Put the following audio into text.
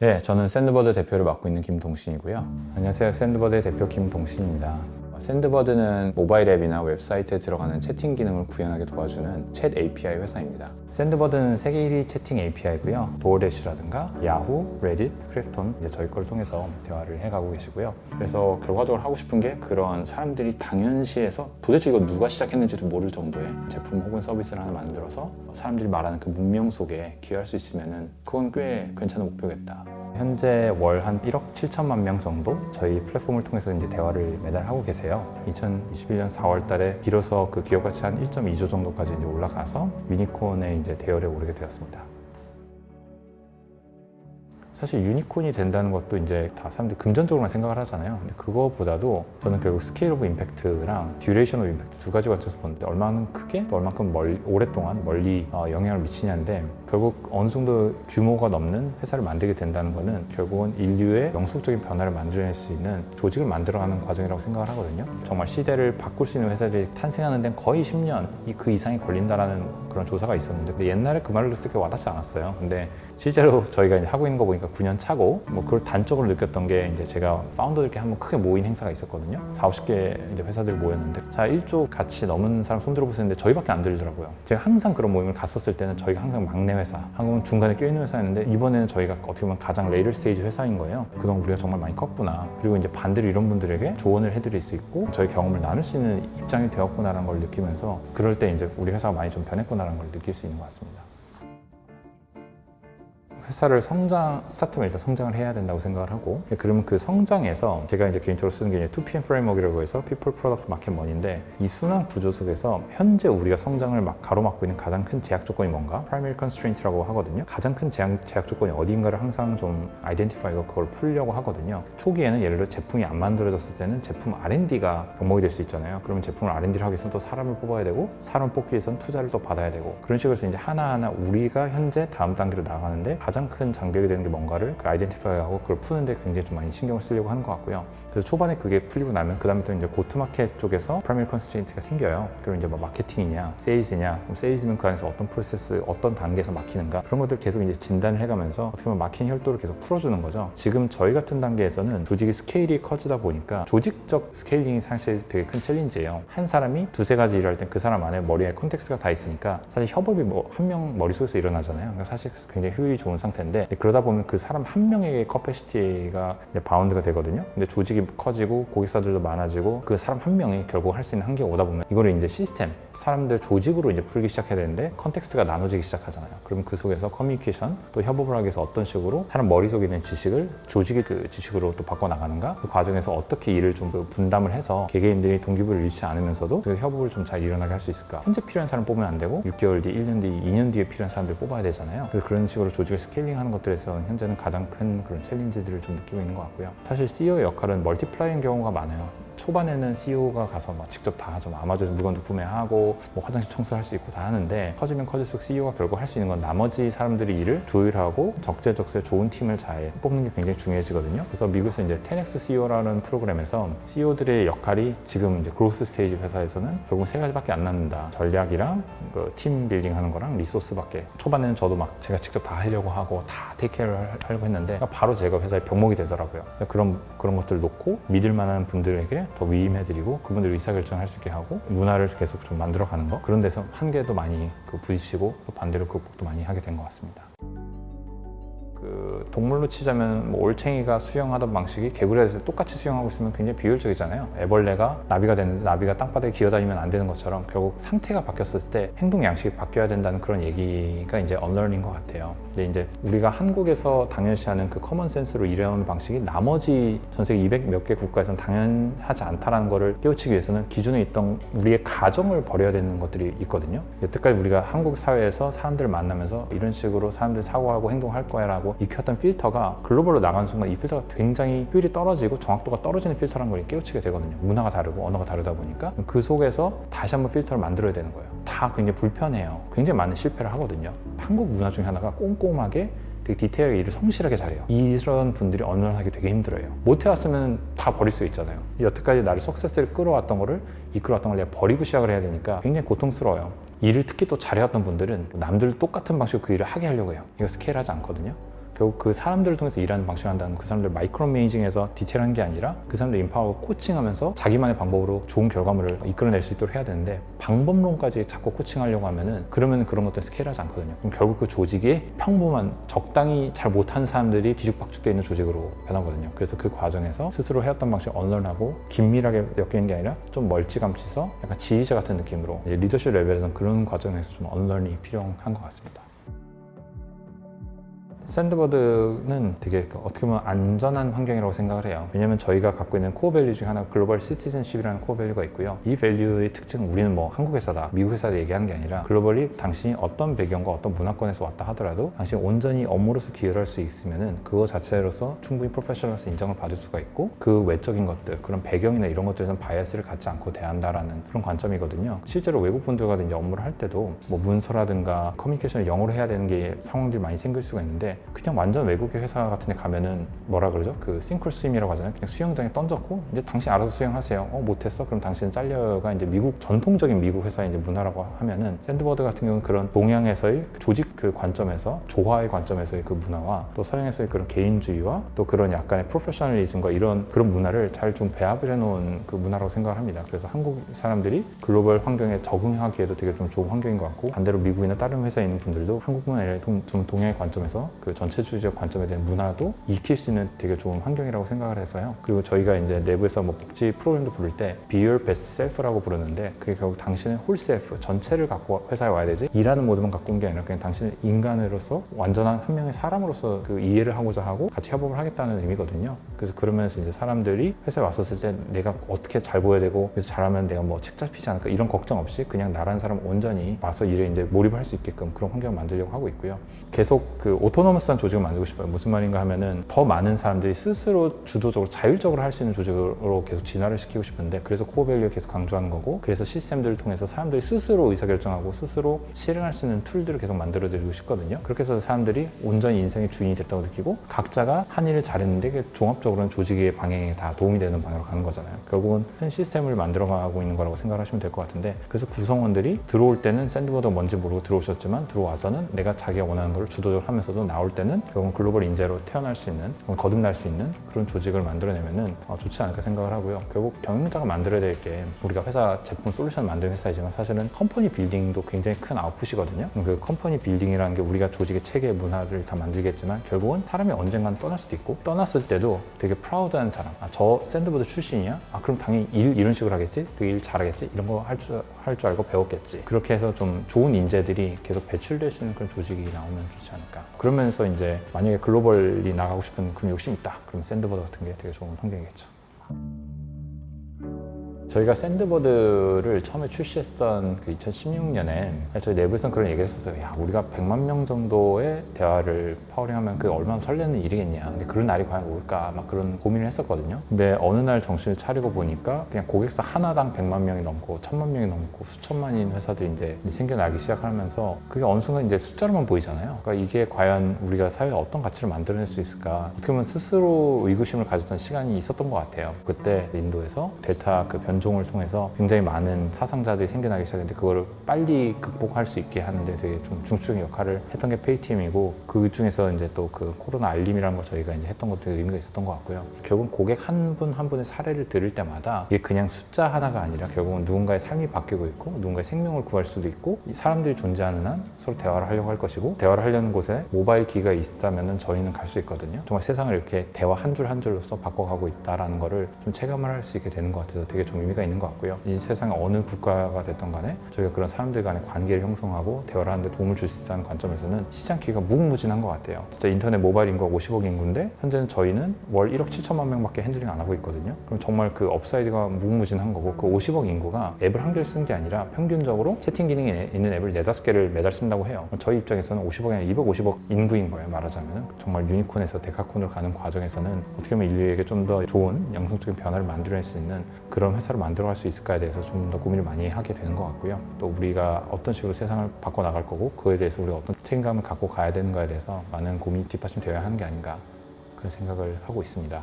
네, 저는 샌드버드 대표를 맡고 있는 김동신이고요. 안녕하세요. 샌드버드의 대표 김동신입니다. 샌드버드는 모바일 앱이나 웹사이트에 들어가는 채팅 기능을 구현하게 도와주는 챗 API 회사입니다. 샌드버드는 세계 1위 채팅 API고요. 도어래시라든가 야후, 레딧, 크래프톤 저희 걸 통해서 대화를 해가고 계시고요. 그래서 결과적으로 하고 싶은 게 그런 사람들이 당연시해서 도대체 이거 누가 시작했는지도 모를 정도의 제품 혹은 서비스를 하나 만들어서 사람들이 말하는 그 문명 속에 기여할 수 있으면은 그건 꽤 괜찮은 목표겠다. 현재 월 한 1억 7천만 명 정도 저희 플랫폼을 통해서 이제 대화를 매달 하고 계세요. 2021년 4월 달에 비로소 그 기업 가치 한 1.2조 정도까지 이제 올라가서 유니콘의 이제 대열에 오르게 되었습니다. 사실 유니콘이 된다는 것도 이제 다 사람들이 금전적으로만 생각을 하잖아요. 근데 그거보다도 저는 결국 스케일 오브 임팩트랑 듀레이션 오브 임팩트 두 가지 관점에서 보는데 얼마나 크게 또 얼마큼 오랫동안 멀리 영향을 미치냐인데 결국 어느 정도 규모가 넘는 회사를 만들게 된다는 거는 결국은 인류의 영속적인 변화를 만들어낼 수 있는 조직을 만들어가는 과정이라고 생각을 하거든요. 정말 시대를 바꿀 수 있는 회사들이 탄생하는 데는 거의 10년 그 이상이 걸린다라는 그런 조사가 있었는데 근데 옛날에 그 말을 듣을 때 와닿지 않았어요. 근데 실제로 저희가 이제 하고 있는 거 보니까 9년 차고 뭐 그걸 단적으로 느꼈던 게 이제 제가 파운더들께 한번 크게 모인 행사가 있었거든요. 40-50개 이제 회사들이 모였는데 자 1조 가치 넘은 사람 손 들어보시는데 저희밖에 안 들더라고요. 제가 항상 그런 모임을 갔었을 때는 저희가 항상 막내 회사, 한국은 중간에 껴있는 회사였는데 이번에는 저희가 어떻게 보면 가장 레이터 스테이지 회사인 거예요. 그동안 우리가 정말 많이 컸구나. 그리고 이제 반대로 이런 분들에게 조언을 해드릴 수 있고 저희 경험을 나눌 수 있는 입장이 되었구나라는 걸 느끼면서 그럴 때 이제 우리 회사가 많이 좀 변했구나라는 걸 느낄 수 있는 것 같습니다. 회사를 스타트업을 일단 성장을 해야 된다고 생각을 하고 그러면 그 성장에서 제가 이제 개인적으로 쓰는 게 이제 2PM 프레임워크라고 해서 People, Product, Market, Money인데 이 순환 구조 속에서 현재 우리가 성장을 가로막고 있는 가장 큰 제약 조건이 뭔가? Primary Constraint라고 하거든요. 가장 큰 제약 조건이 어딘가를 항상 좀 아이덴티파이하고 그걸 풀려고 하거든요. 초기에는 예를 들어 제품이 안 만들어졌을 때는 제품 R&D가 병목이 될 수 있잖아요. 그러면 제품을 R&D를 하기 위해서는 또 사람을 뽑아야 되고 사람을 뽑기 위해서는 투자를 또 받아야 되고 그런 식으로 해서 이제 하나하나 우리가 현재 다음 단계로 나가는데 가장 큰 장벽이 되는 게 뭔가를 아이덴티파이하고 그걸 푸는데 굉장히 좀 많이 신경을 쓰려고 하는 것 같고요. 그래서 초반에 그게 풀리고 나면 그 다음에 또 이제 고투마켓 쪽에서 프라이머리 컨스트레인트가 생겨요. 그럼 이제 뭐 마케팅이냐, 세일즈냐, 그럼 세일즈면 그 안에서 어떤 프로세스, 어떤 단계에서 막히는가 그런 것들 계속 이제 진단을 해가면서 어떻게 보면 막힌 혈도를 계속 풀어주는 거죠. 지금 저희 같은 단계에서는 조직의 스케일이 커지다 보니까 조직적 스케일링이 사실 되게 큰 챌린지예요. 한 사람이 두세 가지 일을 할 땐 그 사람 안에 머리에 콘텍스트가 다 있으니까 사실 협업이 뭐 한 명 머릿속에서 일어나잖아요. 그러니까 사실 굉장히 효율이 좋은 상태인데 그러다 보면 그 사람 한 명에게 커패시티가 바운드가 되거든요. 근데 조직이 커지고 고객사들도 많아지고 그 사람 한 명이 결국 할 수 있는 한계가 오다 보면 이거를 이제 시스템, 사람들 조직으로 이제 풀기 시작해야 되는데 컨텍스트가 나눠지기 시작하잖아요. 그럼 그 속에서 커뮤니케이션 또 협업을 하기 위해서 어떤 식으로 사람 머릿속에 있는 지식을 조직의 그 지식으로 또 바꿔나가는가 그 과정에서 어떻게 일을 좀 분담을 해서 개개인들이 동기부여를 잃지 않으면서도 그 협업을 좀 잘 일어나게 할 수 있을까. 현재 필요한 사람 뽑으면 안 되고 6개월 뒤, 1년 뒤, 2년 뒤에 필요한 사람들 뽑아야 되잖아요. 그래서 그런 식으로 조직을 스케일링하는 것들에서 현재는 가장 큰 그런 챌린지들을 좀 느끼고 있는 것 같고요. 사실 CEO의 역할은 멀티플라이인 경우가 많아요. 초반에는 CEO가 가서 막 직접 다 하죠. 아마존에서 물건도 구매하고 뭐 화장실 청소할 수 있고 다 하는데 커지면 커질수록 CEO가 결국 할 수 있는 건 나머지 사람들이 일을 조율하고 적재적소에 좋은 팀을 잘 뽑는 게 굉장히 중요해지거든요. 그래서 미국에서 이제 10X CEO라는 프로그램에서 CEO들의 역할이 지금 이제 그로스 스테이지 회사에서는 결국 세 가지밖에 안 남는다. 전략이랑 그 팀 빌딩 하는 거랑 리소스밖에. 초반에는 저도 막 제가 직접 다 하려고 하고 다 테이크케어를 하려고 했는데 바로 제가 회사의 병목이 되더라고요. 그런 것들을 놓고 믿을 만한 분들에게 더 위임해드리고 그분들 의사결정을 할 수 있게 하고 문화를 계속 좀 만들어가는 거 그런 데서 한계도 많이 부딪히고 또 반대로 극복도 많이 하게 된 것 같습니다. 그 동물로 치자면 뭐 올챙이가 수영하던 방식이 개구리가 돼서 똑같이 수영하고 있으면 굉장히 비효율적이잖아요. 애벌레가 나비가 됐는데 나비가 땅바닥에 기어다니면 안 되는 것처럼 결국 상태가 바뀌었을 때 행동 양식이 바뀌어야 된다는 그런 얘기가 이제 언러닝인 것 같아요. 근데 이제 우리가 한국에서 당연시하는 그 커먼 센스로 일해오는 방식이 나머지 전 세계 200 몇 개 국가에서는 당연하지 않다라는 거를 깨우치기 위해서는 기존에 있던 우리의 가정을 버려야 되는 것들이 있거든요. 여태까지 우리가 한국 사회에서 사람들을 만나면서 이런 식으로 사람들이 사고하고 행동할 거야 라고 익혔던 필터가 글로벌로 나가는 순간 이 필터가 굉장히 효율이 떨어지고 정확도가 떨어지는 필터라는 걸 깨우치게 되거든요. 문화가 다르고 언어가 다르다 보니까 그 속에서 다시 한번 필터를 만들어야 되는 거예요. 다 굉장히 불편해요. 굉장히 많은 실패를 하거든요. 한국 문화 중에 하나가 꼼꼼하게 되게 디테일하게 일을 성실하게 잘해요. 이런 분들이 언론하기 되게 힘들어요. 못해왔으면 다 버릴 수 있잖아요. 여태까지 나를 석세스를 이끌어왔던 걸 내가 버리고 시작을 해야 되니까 굉장히 고통스러워요. 일을 특히 또 잘해왔던 분들은 남들 똑같은 방식으로 그 일을 하게 하려고 해요. 이거 스케일하지 않거든요. 결국 그 사람들을 통해서 일하는 방식을 한다는 그 사람들 마이크로 매니징해서 디테일한 게 아니라 그 사람들 인파워 코칭하면서 자기만의 방법으로 좋은 결과물을 이끌어낼 수 있도록 해야 되는데 방법론까지 자꾸 코칭하려고 하면은 그러면 그런 것들 스케일하지 않거든요. 그럼 결국 그 조직이 평범한 적당히 잘 못하는 사람들이 뒤죽박죽되어 있는 조직으로 변하거든요. 그래서 그 과정에서 스스로 해왔던 방식을 언런하고 긴밀하게 엮이는 게 아니라 좀 멀찌감치서 약간 지휘자 같은 느낌으로 리더십 레벨에서는 그런 과정에서 좀 언런이 필요한 것 같습니다. 샌드버드는 되게 어떻게 보면 안전한 환경이라고 생각을 해요. 왜냐면 저희가 갖고 있는 코어 밸류 중에 하나 글로벌 시티즌십이라는 코어 밸류가 있고요. 이 밸류의 특징은 우리는 뭐 한국 회사다, 미국 회사다 얘기하는 게 아니라 글로벌리 당신이 어떤 배경과 어떤 문화권에서 왔다 하더라도 당신이 온전히 업무로서 기여를 할 수 있으면은 그거 자체로서 충분히 프로페셔널로서 인정을 받을 수가 있고 그 외적인 것들, 그런 배경이나 이런 것들에선 바이어스를 갖지 않고 대한다라는 그런 관점이거든요. 실제로 외국 분들과 이제 업무를 할 때도 뭐 문서라든가 커뮤니케이션을 영어로 해야 되는 게 상황들이 많이 생길 수가 있는데 그냥 완전 외국의 회사 같은 데 가면은 뭐라 그러죠? 그 싱크 스윙이라고 하잖아요. 그냥 수영장에 던졌고 이제 당신 알아서 수영하세요. 못했어? 그럼 당신은 잘려가 이제 미국 전통적인 미국 회사의 이제 문화라고 하면은 샌드버드 같은 경우는 그런 동양에서의 조직 그 관점에서 조화의 관점에서의 그 문화와 또 서양에서의 그런 개인주의와 또 그런 약간의 프로페셔널리즘과 이런 그런 문화를 잘 좀 배합을 해놓은 그 문화라고 생각을 합니다. 그래서 한국 사람들이 글로벌 환경에 적응하기에도 되게 좀 좋은 환경인 것 같고 반대로 미국이나 다른 회사에 있는 분들도 한국 문화를 좀 동양의 관점에서 그 전체주의적 관점에 대한 문화도 익힐 수 있는 되게 좋은 환경이라고 생각을 해서요. 그리고 저희가 이제 내부에서 뭐 복지 프로그램도 부를 때 Be Your Best Self라고 부르는데 그게 결국 당신의 홀 셀프, 전체를 갖고 회사에 와야 되지 일하는 모드만 갖고 온 게 아니라 그냥 당신의 인간으로서 완전한 한 명의 사람으로서 그 이해를 하고자 하고 같이 협업을 하겠다는 의미거든요. 그래서 그러면서 이제 사람들이 회사에 왔었을 때 내가 어떻게 잘 보여야 되고 그래서 잘하면 내가 뭐 책 잡히지 않을까 이런 걱정 없이 그냥 나라는 사람 온전히 와서 일에 이제 몰입할 수 있게끔 그런 환경을 만들려고 하고 있고요. 계속 그 오토노머스한 조직을 만들고 싶어요. 무슨 말인가 하면은 더 많은 사람들이 스스로 주도적으로 자율적으로 할 수 있는 조직으로 계속 진화를 시키고 싶은데 그래서 코어 밸류를 계속 강조하는 거고 그래서 시스템들을 통해서 사람들이 스스로 의사결정하고 스스로 실행할 수 있는 툴들을 계속 만들어드리고 싶거든요. 그렇게 해서 사람들이 온전히 인생의 주인이 됐다고 느끼고 각자가 한 일을 잘했는데 그게 종합적으로는 조직의 방향에 다 도움이 되는 방향으로 가는 거잖아요. 결국은 큰 시스템을 만들어가고 있는 거라고 생각하시면 될 것 같은데 그래서 구성원들이 들어올 때는 샌드버드가 뭔지 모르고 들어오셨지만 들어와서는 내가 자기가 원하는 걸 주도적으로 하면서도 나올 때는 결국은 글로벌 인재로 태어날 수 있는 거듭날 수 있는 그런 조직을 만들어내면은 좋지 않을까 생각을 하고요. 결국 경영자가 만들어야 될 게 우리가 회사 제품 솔루션 만드는 회사이지만 사실은 컴퍼니 빌딩도 굉장히 큰 아웃풋이거든요. 그 컴퍼니 빌딩이라는 게 우리가 조직의 체계 문화를 다 만들겠지만 결국은 사람이 언젠간 떠날 수도 있고 떠났을 때도 되게 프라우드한 사람 저 샌드버드 출신이야? 그럼 당연히 일 이런 식으로 하겠지? 되게 일 잘하겠지? 이런 거 할 줄 알고 배웠겠지. 그렇게 해서 좀 좋은 인재들이 계속 배출될 수 있는 그런 조직이 나오면 좋지 않을까. 그러면서 이제 만약에 글로벌이 나가고 싶은 그런 욕심이 있다. 그럼 샌드버드 같은 게 되게 좋은 환경이겠죠. 저희가 샌드버드를 처음에 출시했던 그 2016년에 저희 내부에서는 그런 얘기를 했었어요. 야, 우리가 100만 명 정도의 대화를 파워링하면 그게 얼마나 설레는 일이겠냐. 근데 그런 날이 과연 올까? 막 그런 고민을 했었거든요. 근데 어느 날 정신을 차리고 보니까 그냥 고객사 하나당 100만 명이 넘고 1000만 명이 넘고 수천만인 회사들이 이제 생겨나기 시작하면서 그게 어느 순간 이제 숫자로만 보이잖아요. 그러니까 이게 과연 우리가 사회에 어떤 가치를 만들어낼 수 있을까? 어떻게 보면 스스로 의구심을 가졌던 시간이 있었던 것 같아요. 그때 인도에서 델타 그 변종을 통해서 굉장히 많은 사상자들이 생겨나기 시작했는데 그거를 빨리 극복할 수 있게 하는데 되게 좀 중추적인 역할을 했던 게 페이티엠이고 그 중에서 이제 또 그 코로나 알림이라는 거 저희가 이제 했던 것도 의미가 있었던 것 같고요. 결국은 고객 한 분 한 분의 사례를 들을 때마다 이게 그냥 숫자 하나가 아니라 결국은 누군가의 삶이 바뀌고 있고 누군가의 생명을 구할 수도 있고 이 사람들이 존재하는 한 서로 대화를 하려고 할 것이고 대화를 하려는 곳에 모바일 기기가 있다면 저희는 갈 수 있거든요. 정말 세상을 이렇게 대화 한 줄 한 줄로서 바꿔가고 있다라는 거를 좀 체감을 할 수 있게 되는 것 같아서 되게 좀 의미가 있는 것 같고요. 이 세상의 어느 국가가 됐던 간에 저희가 그런 사람들 간의 관계를 형성하고 대화를 하는데 도움을 줄 수 있다는 관점에서는 시장 기회가 무궁무진한 것 같아요. 진짜 인터넷 모바일 인구가 50억 인구인데 현재는 저희는 월 1억 7천만 명밖에 핸들링 안 하고 있거든요. 그럼 정말 그 업사이드가 무궁무진한 거고 그 50억 인구가 앱을 한 개를 쓴 게 아니라 평균적으로 채팅 기능이 있는 앱을 4-5개를 매달 쓴다고 해요. 저희 입장에서는 50억이 아니라 250억 인구인 거예요. 말하자면 정말 유니콘에서 데카콘으로 가는 과정에서는 어떻게 보면 인류에게 좀 더 좋은 영성적인 변화를 만들어낼 수 있는 그런 회사를 만들어갈 수 있을까에 대해서 좀 더 고민을 많이 하게 되는 것 같고요. 또 우리가 어떤 식으로 세상을 바꿔나갈 거고 그에 대해서 우리가 어떤 책임감을 갖고 가야 되는가에 대해서 많은 고민이 뒷받침되어야 하는 게 아닌가 그런 생각을 하고 있습니다.